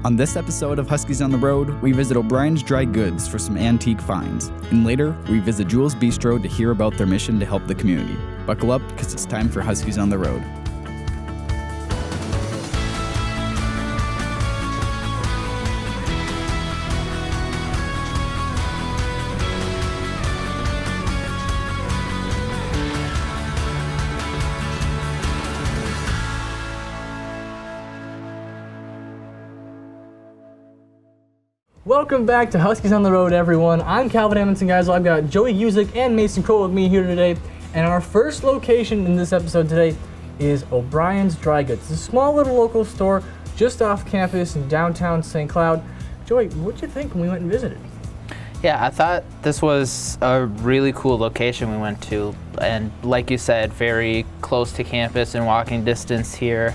On this episode of Huskies on the Road, we visit O'Brien's Dry Goods for some antique finds. And later, we visit Jules Bistro to hear about their mission to help the community. Buckle up, because it's time for Huskies on the Road. Welcome back to Huskies on the Road, everyone. I'm Calvin Amundsen, guys. I've got Joey Usick and Mason Kroll with me here today. And our first location in this episode today is O'Brien's Dry Goods. It's a small little local store just off campus in downtown St. Cloud. Joey, what'd you think when we went and visited? Yeah, I thought this was a really cool location we went to. And like you said, very close to campus and walking distance here.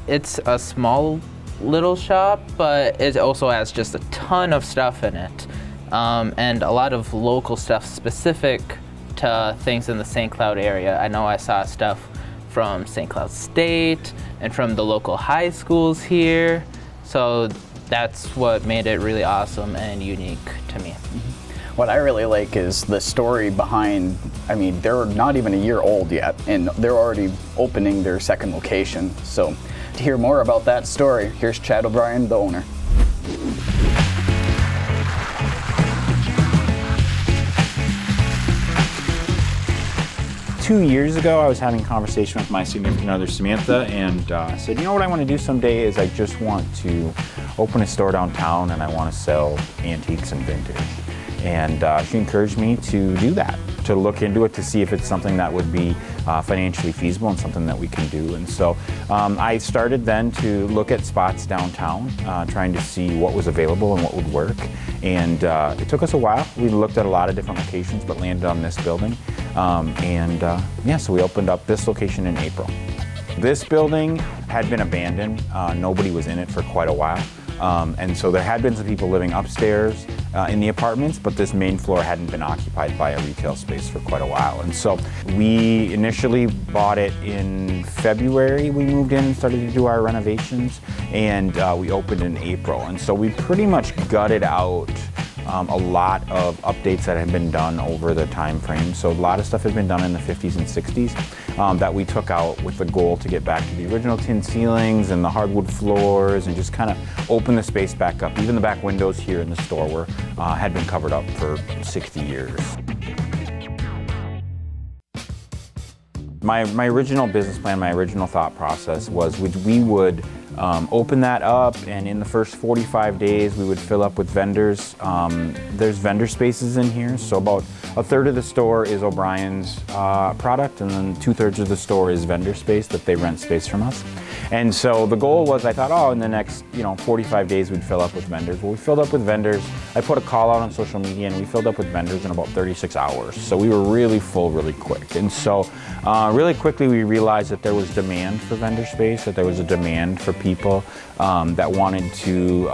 It's a small little shop, but it also has just a ton of stuff in it, and a lot of local stuff specific to things in the St. Cloud area. I know I saw stuff from St. Cloud State and from the local high schools here, so that's what made it really awesome and unique to me. What I really like is the story behind, they're not even a year old yet, and they're already opening their second location. So to hear more about that story, here's Chad O'Brien, the owner. Two years ago, I was having a conversation with my significant other, Samantha, and I said, you know what I want to do someday is I just want to open a store downtown and I want to sell antiques and vintage. And she encouraged me to do that, to look into it, to see if it's something that would be financially feasible and something that we can do. And so I started then to look at spots downtown, trying to see what was available and what would work. And it took us a while. We looked at a lot of different locations, but landed on this building. So we opened up this location in April. This building had been abandoned. Nobody was in it for quite a while. And so there had been some people living upstairs in the apartments, but this main floor hadn't been occupied by a retail space for quite a while. And so we initially bought it in February. We moved in and started to do our renovations, and we opened in April. And so we pretty much gutted out a lot of updates that had been done over the time frame. So a lot of stuff has been done in the 50s and 60s that we took out with the goal to get back to the original tin ceilings and the hardwood floors and just kind of open the space back up. Even the back windows here in the store were had been covered up for 60 years. My original business plan, my original thought process was we would open that up, and in the first 45 days we would fill up with vendors. There's vendor spaces in here, so about a third of the store is O'Brien's product, and then 2/3 of the store is vendor space that they rent space from us. And so the goal was, I thought, in the next 45 days we'd fill up with vendors. Well, we filled up with vendors. I put a call out on social media, and we filled up with vendors in about 36 hours. So we were really full really quick. And so really quickly we realized that there was demand for vendor space, that there was a demand for people that wanted to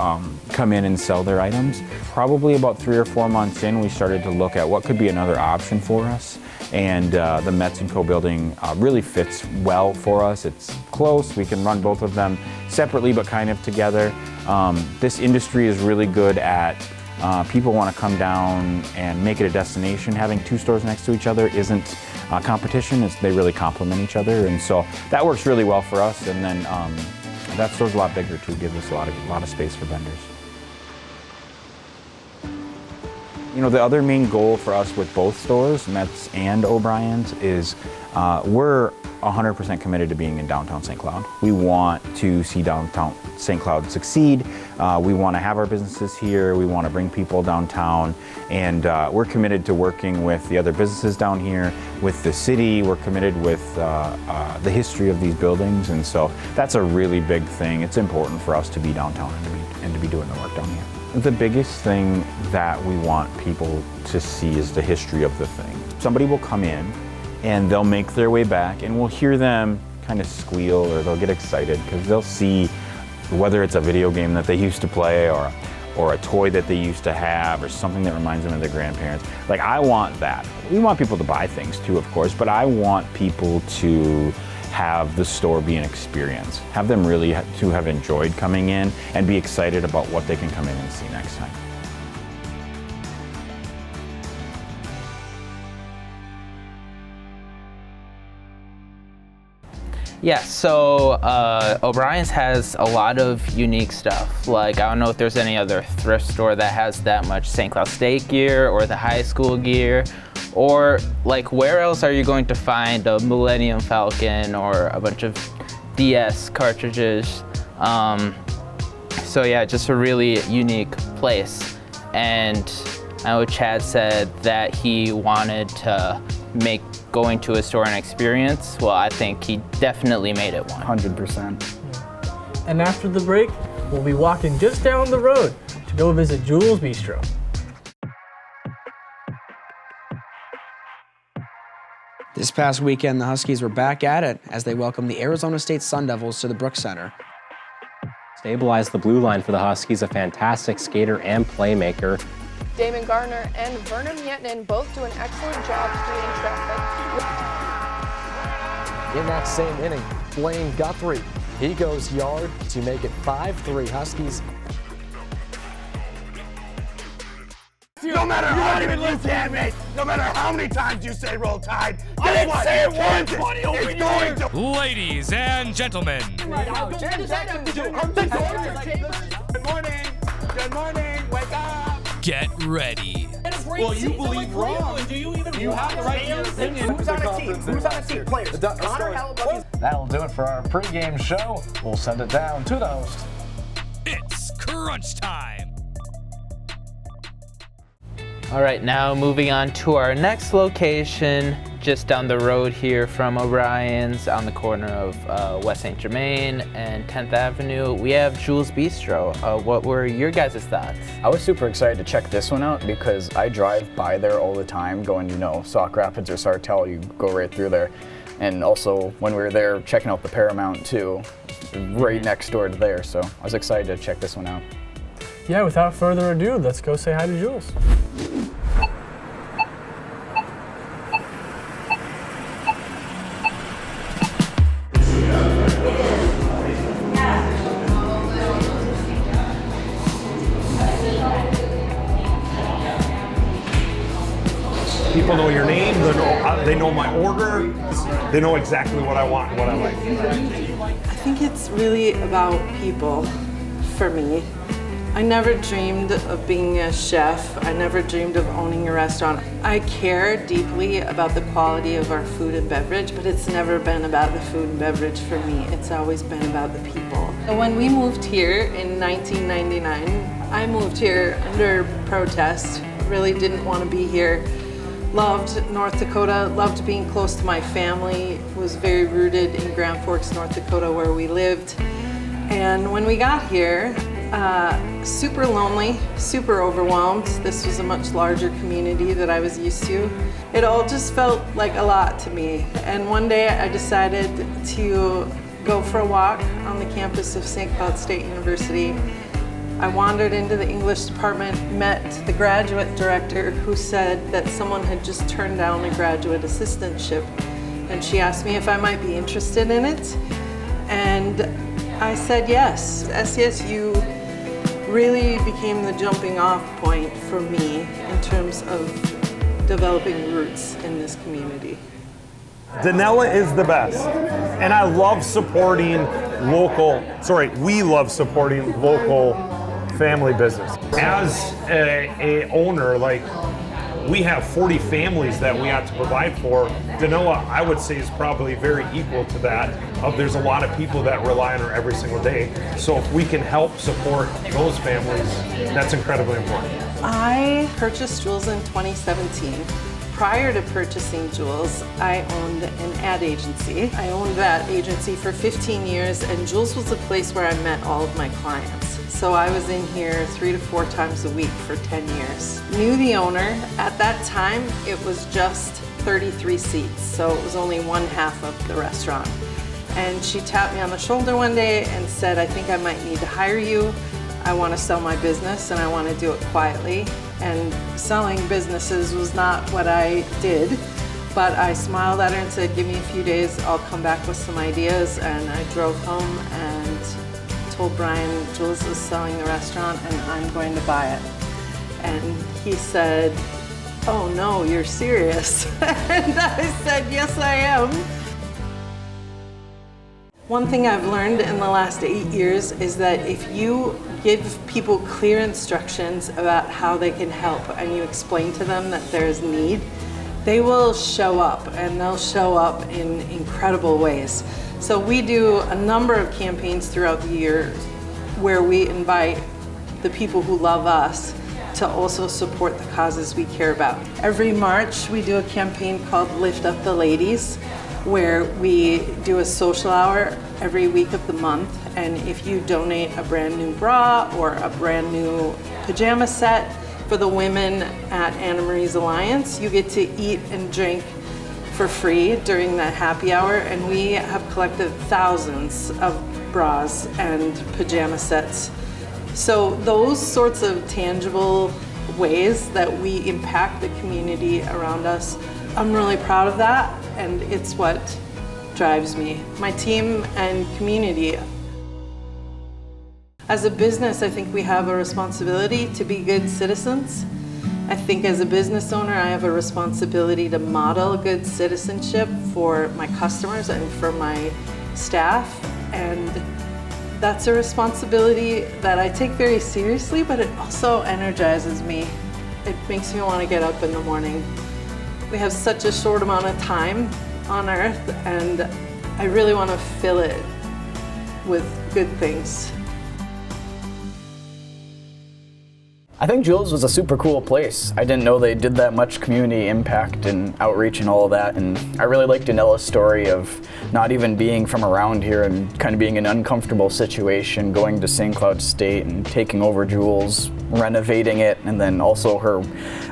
come in and sell their items. Probably about 3 or 4 months in, we started to look at what could be another option for us. And the Metz & Co. building really fits well for us. It's close. We can run both of them separately but kind of together. This industry is really good at people want to come down and make it a destination. Having 2 stores next to each other isn't competition. They really complement each other. And so that works really well for us. And then that store's a lot bigger too, gives us a lot of space for vendors. The other main goal for us with both stores, Metz and O'Brien's, is we're 100% committed to being in downtown St. Cloud. We want to see downtown St. Cloud succeed. We want to have our businesses here. We want to bring people downtown. And we're committed to working with the other businesses down here, with the city. We're committed with the history of these buildings. And so that's a really big thing. It's important for us to be downtown and to be doing the work down here. The biggest thing that we want people to see is the history of the thing. Somebody will come in and they'll make their way back, and we'll hear them kind of squeal, or they'll get excited because they'll see whether it's a video game that they used to play or a toy that they used to have or something that reminds them of their grandparents. I want that. We want people to buy things too, of course, but I want people to have the store be an experience. Have them really to have enjoyed coming in and be excited about what they can come in and see next time. Yeah, so O'Brien's has a lot of unique stuff. Like, I don't know if there's any other thrift store that has that much St. Cloud State gear or the high school gear, or like where else are you going to find a Millennium Falcon or a bunch of DS cartridges? So yeah, just a really unique place. And I know Chad said that he wanted to make going to a store an experience. Well, I think he definitely made it one. 100%. And after the break, we'll be walking just down the road to go visit Jules Bistro. This past weekend, the Huskies were back at it as they welcomed the Arizona State Sun Devils to the Brooks Center. Stabilized the blue line for the Huskies, a fantastic skater and playmaker. Damon Gardner and Vernon Yetnin both do an excellent job creating traffic. In that same inning, Blaine Guthrie, he goes yard to make it 5-3 Huskies. No matter how many you can make, no matter how many times you say roll tide, I didn't say it once. It's going to. Ladies and gentlemen. Good morning. Good morning. Wake up. Get ready. Well, you believe wrong. Do you even? You have the right to your opinion. Who's on a team? Who's on a team? Players. That'll do it for our pregame show. We'll send it down to the host. It's crunch time. All right, now moving on to our next location, just down the road here from O'Brien's on the corner of West St. Germain and 10th Avenue. We have Jules Bistro. What were your guys' thoughts? I was super excited to check this one out because I drive by there all the time going, Sauk Rapids or Sartell, you go right through there. And also when we were there checking out the Paramount too, right next door to there. So I was excited to check this one out. Yeah, without further ado, let's go say hi to Jules. People know your name. They know my order. They know exactly what I want and what I like. I think it's really about people for me. I never dreamed of being a chef. I never dreamed of owning a restaurant. I care deeply about the quality of our food and beverage, but it's never been about the food and beverage for me. It's always been about the people. When we moved here in 1999, I moved here under protest. Really didn't want to be here. Loved North Dakota, loved being close to my family, was very rooted in Grand Forks, North Dakota, where we lived. And when we got here, super lonely, super overwhelmed. This was a much larger community that I was used to. It all just felt like a lot to me. And one day I decided to go for a walk on the campus of St. Cloud State University. I wandered into the English department, met the graduate director who said that someone had just turned down a graduate assistantship. And she asked me if I might be interested in it. And I said yes. SCSU really became the jumping off point for me in terms of developing roots in this community. Danella is the best. And I love supporting we love supporting local family business. As a owner, we have 40 families that we have to provide for. Danella, I would say, is probably very equal to that. There's a lot of people that rely on her every single day. So if we can help support those families, that's incredibly important. I purchased Jules in 2017. Prior to purchasing Jules, I owned an ad agency. I owned that agency for 15 years, and Jules was the place where I met all of my clients. So I was in here 3 to 4 times a week for 10 years. Knew the owner. At that time, it was just 33 seats, so it was only one half of the restaurant. And she tapped me on the shoulder one day and said, I think I might need to hire you. I want to sell my business and I want to do it quietly. And selling businesses was not what I did. But I smiled at her and said, give me a few days, I'll come back with some ideas. And I drove home and told Brian, Jules is selling the restaurant and I'm going to buy it. And he said, oh no, you're serious. And I said, yes, I am. One thing I've learned in the last 8 years is that if you give people clear instructions about how they can help and you explain to them that there's need, they will show up, and they'll show up in incredible ways. So we do a number of campaigns throughout the year where we invite the people who love us to also support the causes we care about. Every March we do a campaign called Lift Up the Ladies, where we do a social hour every week of the month, and if you donate a brand new bra or a brand new pajama set for the women at Anna Marie's Alliance, you get to eat and drink for free during that happy hour, and we have collected thousands of bras and pajama sets. So those sorts of tangible ways that we impact the community around us, I'm really proud of that, and it's what drives me, my team and community. As a business, I think we have a responsibility to be good citizens. I think as a business owner, I have a responsibility to model good citizenship for my customers and for my staff, and that's a responsibility that I take very seriously, but it also energizes me. It makes me want to get up in the morning. We have such a short amount of time on Earth, and I really want to fill it with good things. I think Jules was a super cool place. I didn't know they did that much community impact and outreach and all of that, and I really liked Danella's story of not even being from around here and kind of being in an uncomfortable situation, going to St. Cloud State and taking over Jules, renovating it, and then also her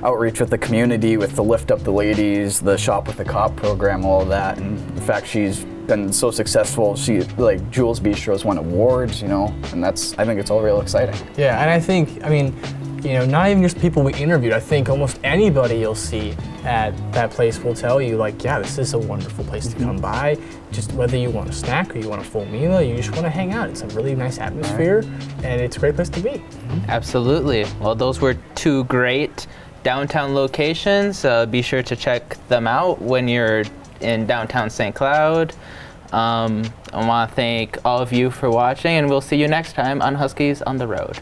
outreach with the community with the Lift Up the Ladies, the Shop with the Cop program, all of that, and the fact she's been so successful. She, like, Jules Bistro's won awards, you know, and I think it's all real exciting. Yeah, and I think, you know, not even just people we interviewed, I think almost anybody you'll see at that place will tell you, like, yeah, this is a wonderful place to come by. Just whether you want a snack or you want a full meal or you just want to hang out. It's a really nice atmosphere, and it's a great place to be. Absolutely. Well, those were two great downtown locations. Be sure to check them out when you're in downtown St. Cloud. I want to thank all of you for watching, and we'll see you next time on Huskies on the Road.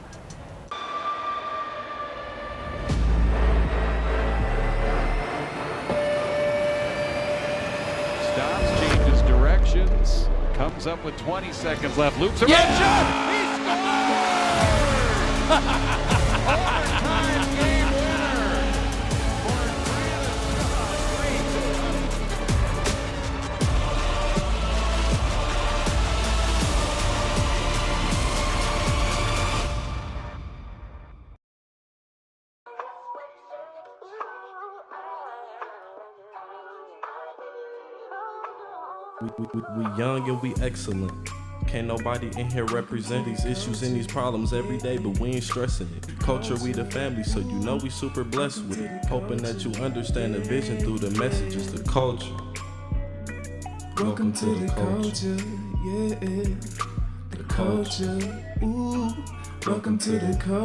Comes up with 20 seconds left, loops around, shot! He scores! Overtime game winner! We young and we excellent. Can't nobody in here represent these issues and these problems every day, but we ain't stressing it. Culture, we the family, so you know we super blessed with it. Hoping that you understand the vision through the messages, the culture. Welcome to the culture, yeah. The culture, ooh. Welcome to the culture.